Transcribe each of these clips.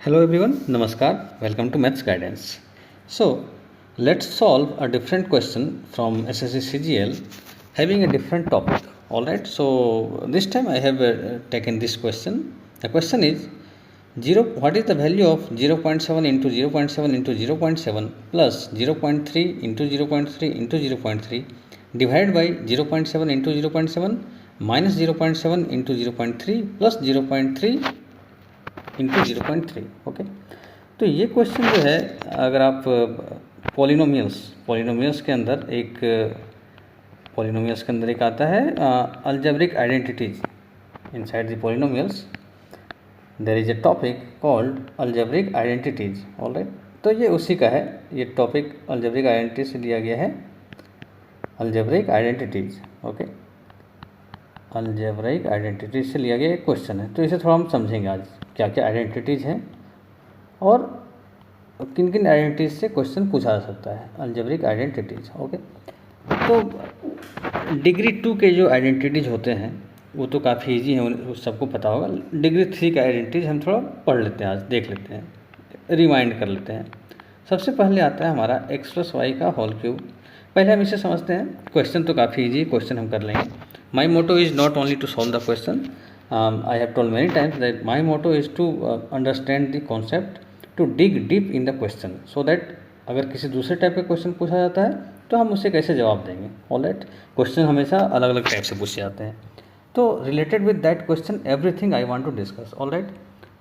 Hello everyone, Namaskar, welcome to Maths Guidance. So, let's solve a different question from SSC CGL having a different topic. Alright, so this time I have taken this question. The question is what is the value of 0.7 into 0.7 into 0.7 plus 0.3 into 0.3 into 0.3 divided by 0.7 into 0.7 minus 0.7 into 0.3 plus 0.3 into 0.3। Okay, तो ये question जो है, अगर आप polynomials के अंदर एक आता है algebraic identities. Inside the polynomials there is a topic called algebraic identities. Alright, तो ये उसी का है, ये टॉपिक अलजेब्रिक आइडेंटिटी से लिया गया है। Algebraic identities, okay, algebraic identities से लिया गया एक क्वेश्चन है। तो इसे थोड़ा हम समझेंगे आज, क्या क्या आइडेंटिटीज़ हैं और किन किन आइडेंटिटीज़ से क्वेश्चन पूछा जा सकता है। Algebraic identities, okay. तो डिग्री 2 के जो आइडेंटिटीज़ होते हैं वो तो काफ़ी इजी है, वो सबको पता होगा। डिग्री 3 के आइडेंटिटीज़ हम थोड़ा पढ़ लेते हैं, आज देख लेते हैं, रिमाइंड कर लेते हैं। सबसे पहले आता है हमारा x प्लस वाई का होल क्यूब। पहले हम इसे समझते हैं। क्वेश्चन तो काफ़ी इजी क्वेश्चन हम कर लेंगे। My motto is not only to solve the question, I have told many times that my motto is to understand the concept, to dig deep in the question, so that अगर किसी दूसरे type का question पूछा जाता है तो हम उसे कैसे जवाब देंगे। ऑलराइट, क्वेश्चन हमेशा अलग अलग टाइप से पूछे जाते हैं, तो related with that question everything I want to discuss. Alright,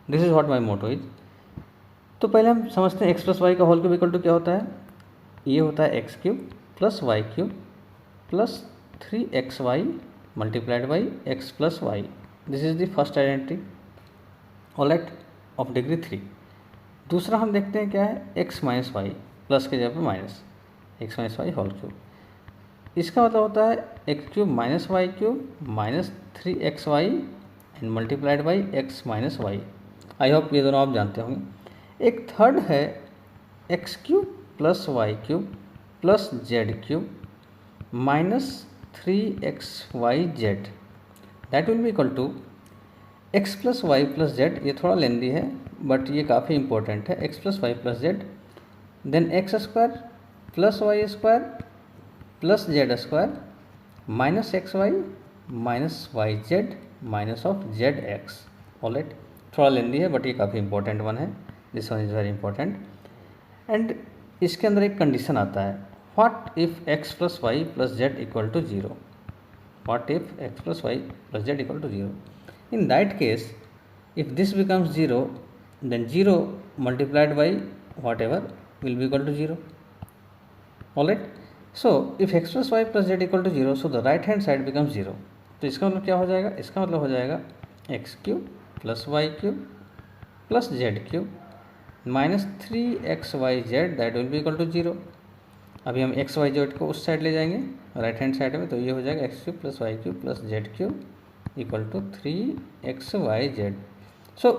this is what my motto is. तो पहले हम समझते हैं एक्स प्लस वाई का होल क्यूब इक्वल टू क्या होता है। ये होता है x cube plus y cube plus 3xy multiplied by x plus y. This is the first identity, alright, of degree 3। दूसरा हम देखते हैं क्या है, एक्स माइनस वाई, प्लस के जगह पर minus, x minus y whole cube. इसका मतलब होता है x cube minus y cube minus 3xy and multiplied by x minus y. I hope ये दोनों आप जानते होंगे। एक थर्ड है x cube plus y cube plus z cube minus 3xyz, that will be equal to x plus y plus z. ये थोड़ा lengthy है बट ये काफ़ी इंपॉर्टेंट है। X plus y plus Z, then x square plus y square plus z square minus x y minus y z minus of z x. Alright, थोड़ा lengthy है but ये काफ़ी इंपॉर्टेंट वन है। This one is very important. And इसके अंदर एक condition आता है, what if x plus y plus z equal to 0। What if x plus y plus z equal to 0? In that case, if this becomes 0, then 0 multiplied by whatever will be equal to 0. Alright. So if x plus y plus z equal to 0, so the right hand side becomes 0. तो इसका मतलब क्या हो जाएगा, इसका मतलब हो जाएगा x cube plus y cube plus z cube minus 3xyz, that will be equal to 0। अभी हम एक्स वाई जेड को उस साइड ले जाएंगे राइट हैंड साइड में, तो ये हो जाएगा x cube plus y cube plus z cube equal to 3xyz। So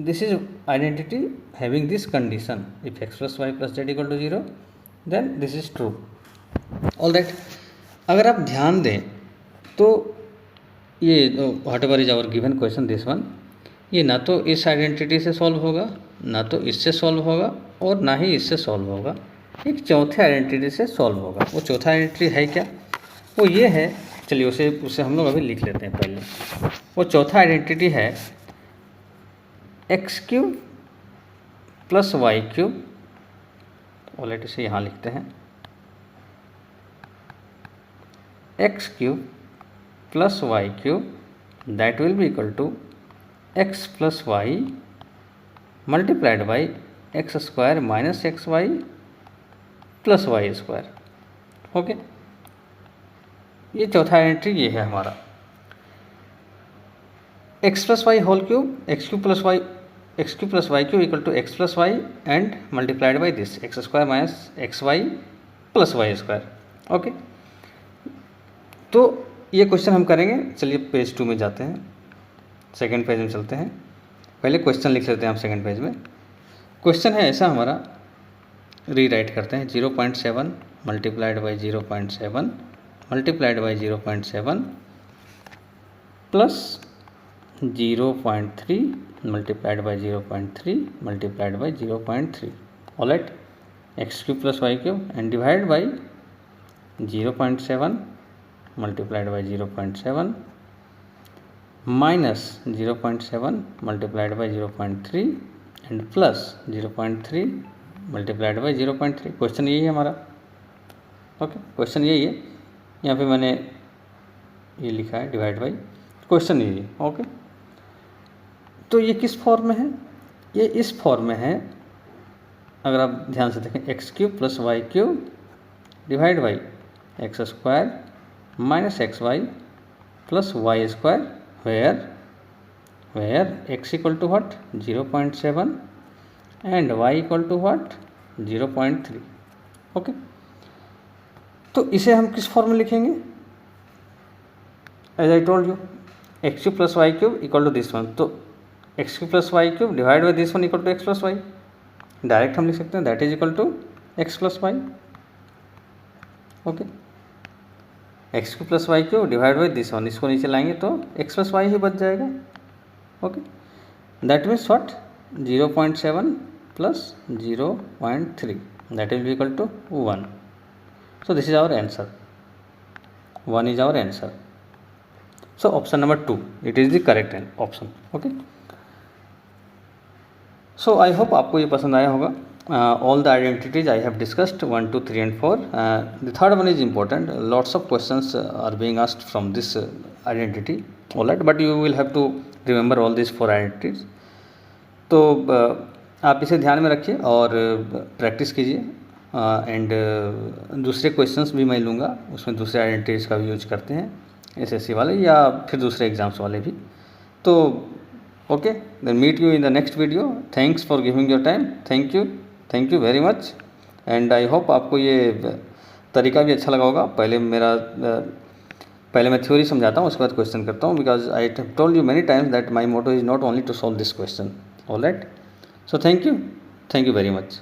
this is identity having this condition, if x plus y plus z equal to 0 then this is true. Alright, अगर आप ध्यान दें तो ये whatever is our given question this one, ये ना तो इस आइडेंटिटी से सॉल्व होगा, ना तो इससे सॉल्व होगा और ना ही इससे सॉल्व होगा। एक चौथे आइडेंटिटी से सॉल्व होगा। वो चौथा आइडेंटिटी है क्या, वो ये है, चलिए उसे हम लोग अभी लिख लेते हैं पहले। वो चौथा आइडेंटिटी है x cube plus y cube. Already से यहाँ लिखते हैं x cube plus y cube, that will be equal to x plus y multiplied by x square minus x y plus y square. Okay, ये चौथा identity ये है हमारा। X plus y whole cube, x cube plus y cube equal to x plus y and multiplied by this x square minus x y plus y square. Okay, तो ये question हम करेंगे। चलिए पेज 2 में जाते हैं, सेकेंड पेज में चलते हैं। पहले क्वेश्चन लिख लेते हैं हम सेकेंड पेज में। क्वेश्चन है ऐसा हमारा, रीराइट करते हैं, 0.7 multiplied by 0.7 multiplied by 0.7 plus 0.3 multiplied by 0.3 multiplied by 0.3. All right, x cube plus y cube and divided by 0.7 multiplied by 0.7 minus 0.7 multiplied by 0.3 and plus 0.3 multiplied by 0.3. Question यही है हमारा. Okay, question यही है. यहाँ पे मैंने ये लिखा है डिवाइड बाई, क्वेश्चन यही है. ओके, तो ये किस फॉर्म में है? ये इस फॉर्म में है. अगर आप ध्यान से देखें, x cube plus y cube divide by x square minus x y plus y square where x equal to what 0.7 and y equal to what 0.3. Okay, तो इसे हम किस फॉर्म में लिखेंगे? As I told you, x cube plus y cube equal to this one. तो x cube plus y cube divide by this one equal to x plus y. Direct हम लिख सकते हैं that is equal to x plus y. Okay, x cube plus y cube divide by this one, इसको नीचे लाएंगे तो x plus why he बच जाएगा. Okay, that means what 0.7 plus 0.3, that will be equal to 1. So this is our answer. 1 is our answer. So option number 2, it is the correct option. Okay. So I hope आपको ये पसंद आया होगा. All the identities I have discussed 1, 2, 3 and 4. The third one is important. Lots of questions are being asked from this identity. All right, but you will have to remember all these 4 identities. तो आप इसे ध्यान में रखिए और practice कीजिए. And दूसरे questions भी मैं लूँगा, उसमें दूसरे आइडेंटिटीज़ का भी यूज करते हैं एसएससी वाले या फिर दूसरे एग्ज़ाम्स वाले भी. तो okay, then meet you in the next video. Thanks for giving your time. Thank you very much. And I hope आपको ये तरीका भी अच्छा लगा होगा. पहले मैं थ्योरी समझाता हूँ, उसके बाद क्वेश्चन करता हूँ, because I have told you many times that my motto is not only to solve this question. All right, so thank you very much.